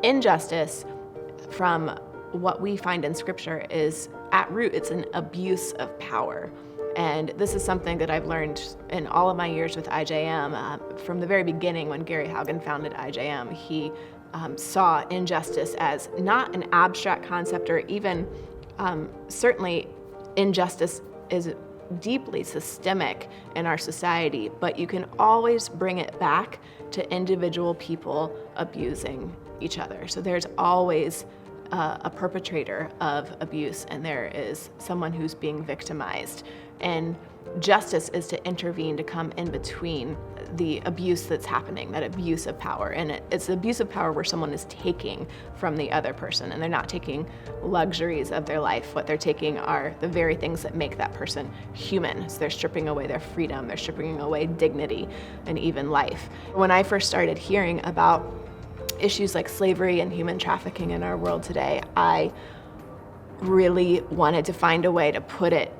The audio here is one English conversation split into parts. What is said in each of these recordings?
Injustice, from what we find in Scripture, is at root, it's an abuse of power. And this is something that I've learned in all of my years with IJM. From the very beginning, when Gary Haugen founded IJM, he saw injustice as not an abstract concept, or even certainly injustice is deeply systemic in our society, but you can always bring it back to individual people abusing each other. So there's always a perpetrator of abuse, and there is someone who's being victimized. And justice is to intervene, to come in between the abuse that's happening, that abuse of power. And it's abuse of power where someone is taking from the other person, and they're not taking luxuries of their life. What they're taking are the very things that make that person human. So they're stripping away their freedom, they're stripping away dignity, and even life. When I first started hearing about issues like slavery and human trafficking in our world today, I really wanted to find a way to put it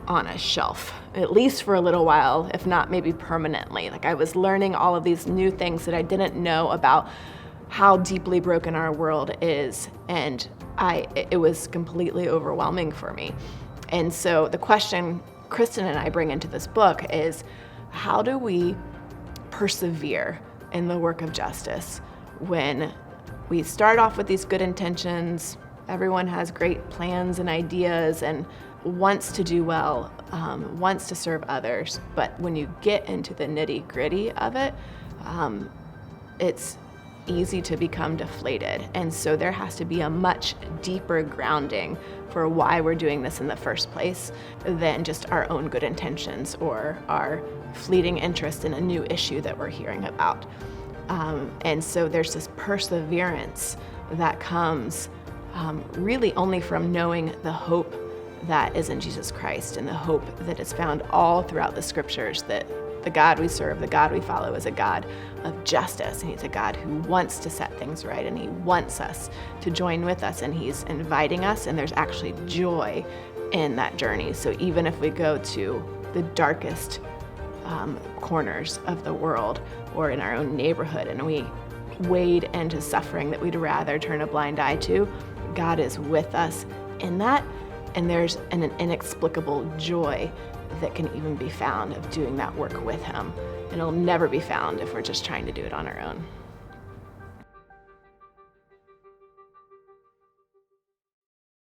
on a shelf, at least for a little while, if not maybe permanently. Like, I was learning all of these new things that I didn't know about how deeply broken our world is, and it was completely overwhelming for me. And so the question Kristen and I bring into this book is, how do we persevere in the work of justice when we start off with these good intentions? Everyone has great plans and ideas and wants to do well, wants to serve others, but when you get into the nitty-gritty of it, it's easy to become deflated. And so there has to be a much deeper grounding for why we're doing this in the first place than just our own good intentions or our fleeting interest in a new issue that we're hearing about. And so there's this perseverance that comes really only from knowing the hope that is in Jesus Christ, and the hope that is found all throughout the Scriptures, that the God we serve, the God we follow, is a God of justice, and he's a God who wants to set things right, and he wants us to join with us, and he's inviting us, and there's actually joy in that journey. So even if we go to the darkest corners of the world or in our own neighborhood and we wade into suffering that we'd rather turn a blind eye to, God is with us in that. And there's an inexplicable joy that can even be found of doing that work with him. And it'll never be found if we're just trying to do it on our own.